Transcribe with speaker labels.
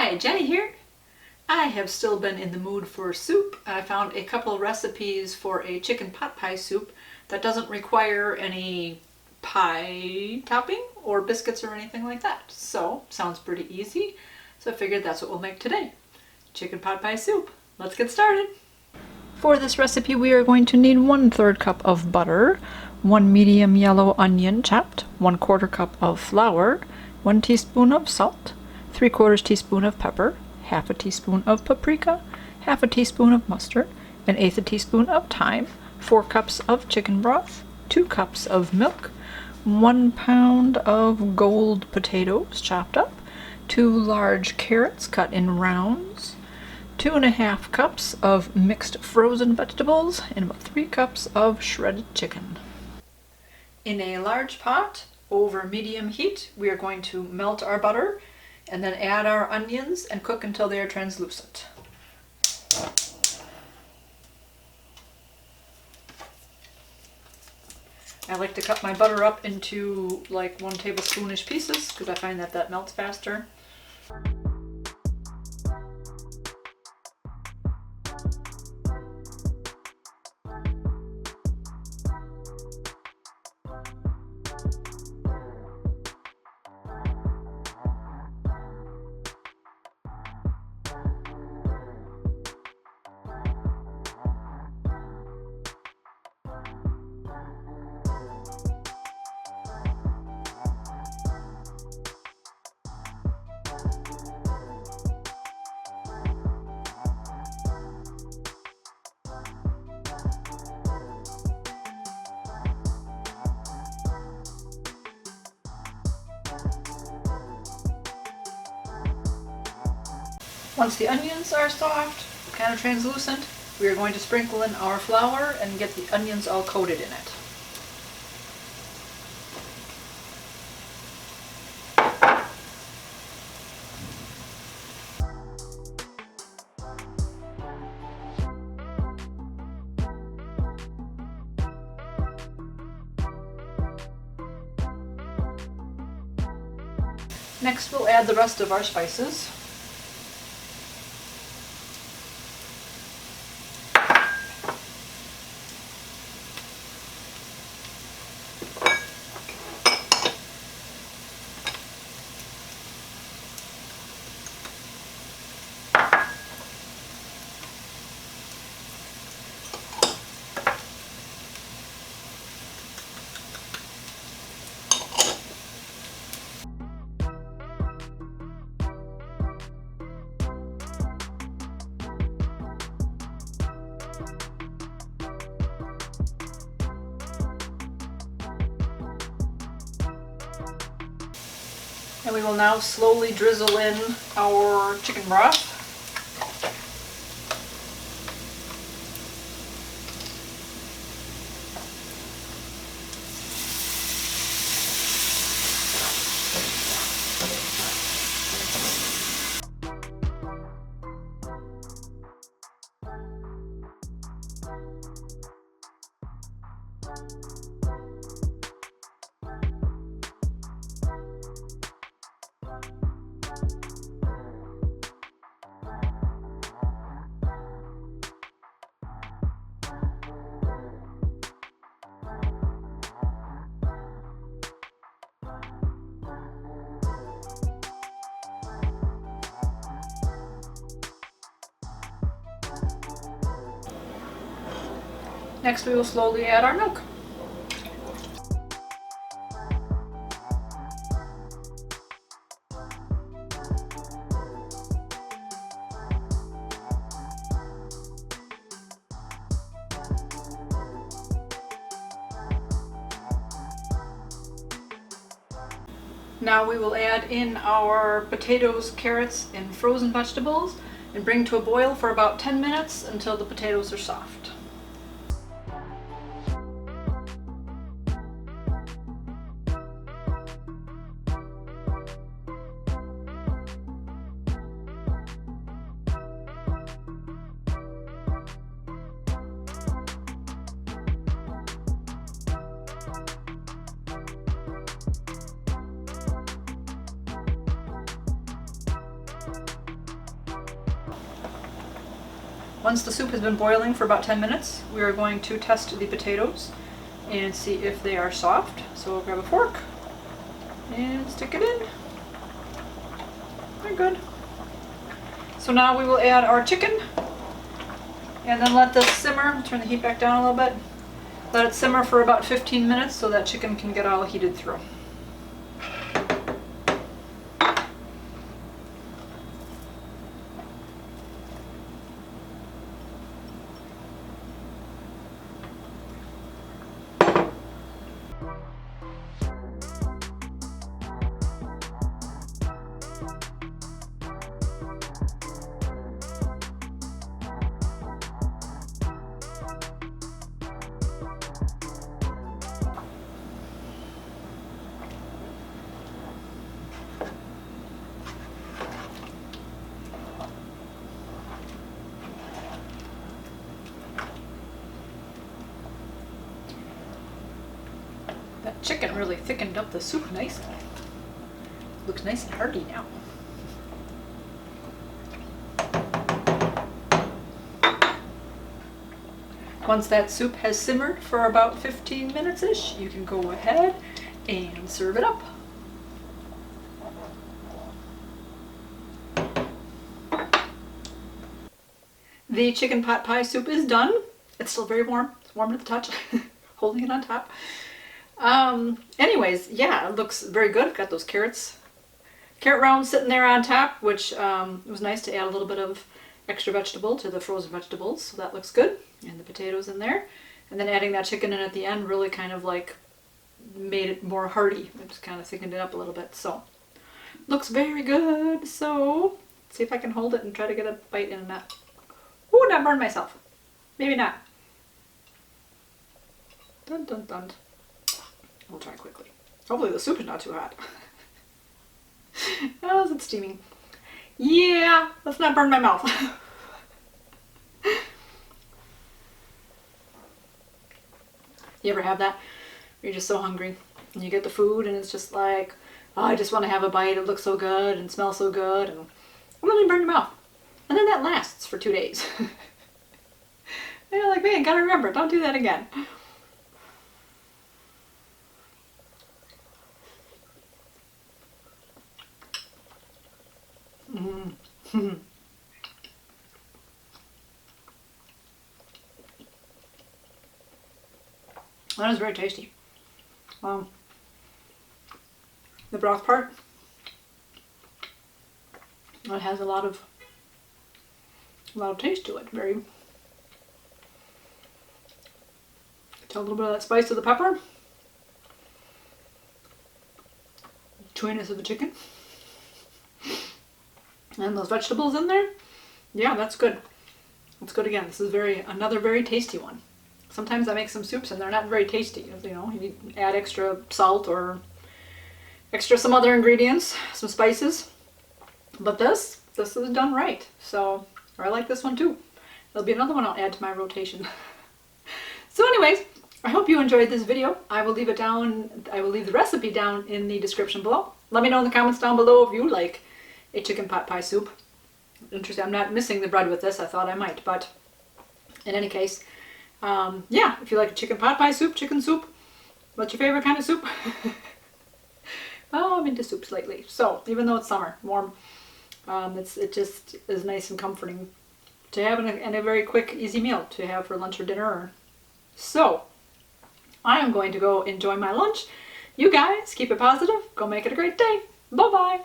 Speaker 1: Hi, Jenny here. I have still been in the mood for soup. I found a couple of recipes for a chicken pot pie soup that doesn't require any pie topping or biscuits or anything like that. So, sounds pretty easy. So I figured that's what we'll make today. Chicken pot pie soup. Let's get started. For this recipe we are going to need 1/3 cup of butter, 1 medium yellow onion chopped, 1/4 cup of flour, 1 teaspoon of salt, 3/4 teaspoon of pepper, half a teaspoon of paprika, half a teaspoon of mustard, 1/8 teaspoon of thyme, 4 cups of chicken broth, 2 cups of milk, 1 pound of gold potatoes chopped up, 2 large carrots cut in rounds, 2½ cups of mixed frozen vegetables, and about 3 cups of shredded chicken. In a large pot over medium heat, we are going to melt our butter and then add our onions and cook until they are translucent. I like to cut my butter up into like 1 tablespoonish pieces because I find that melts faster. Once the onions are soft, kind of translucent, we are going to sprinkle in our flour and get the onions all coated in it. Next we'll add the rest of our spices. And we will now slowly drizzle in our chicken broth. Next we will slowly add our milk. Now we will add in our potatoes, carrots, and frozen vegetables and bring to a boil for about 10 minutes until the potatoes are soft. Once the soup has been boiling for about 10 minutes, we are going to test the potatoes and see if they are soft. So we'll grab a fork and stick it in. They're good. So now we will add our chicken and then let this simmer. Turn the heat back down a little bit. Let it simmer for about 15 minutes so that chicken can get all heated through. That chicken really thickened up the soup nicely. Looks nice and hearty now. Once that soup has simmered for about 15 minutes-ish, you can go ahead and serve it up. The chicken pot pie soup is done. It's still very warm. It's warm to the touch. Holding it on top. Anyways, yeah, it looks very good. I've got those carrot rounds sitting there on top, which it was nice to add a little bit of extra vegetable to the frozen vegetables, so that looks good. And the potatoes in there. And then adding that chicken in at the end really kind of like made it more hearty. It just kind of thickened it up a little bit. So, looks very good. So, see if I can hold it and try to get a bite in and not. Ooh, not burn myself. Maybe not. Dun dun dun. We'll try quickly. Hopefully the soup is not too hot. Oh, is it steaming? Yeah, let's not burn my mouth. You ever have that? You're just so hungry and you get the food and it's just like, oh, I just want to have a bite. It looks so good and smells so good and really burn your mouth. And then that lasts for 2 days. And you're like, man, gotta remember, don't do that again. Mm. That is very tasty. The broth part, it has a lot of taste to it. Very. Tell a little bit of that spice of the pepper, chewiness of the chicken. And those vegetables in there, yeah, that's good. That's good again. This is another very tasty one. Sometimes I make some soups and they're not very tasty. You know, you add extra salt or extra some other ingredients, some spices. But this is done right. So, I like this one too. There'll be another one I'll add to my rotation. So anyways, I hope you enjoyed this video. I will leave the recipe down in the description below. Let me know in the comments down below if you like a chicken pot pie soup. Interesting. I'm not missing the bread with this. I thought I might, but in any case, yeah, if you like a chicken pot pie soup, chicken soup, what's your favorite kind of soup? Oh, I'm into soups lately. So even though it's summer, warm, it just is nice and comforting to have in a very quick, easy meal to have for lunch or dinner. So I am going to go enjoy my lunch. You guys keep it positive. Go make it a great day. Bye-bye.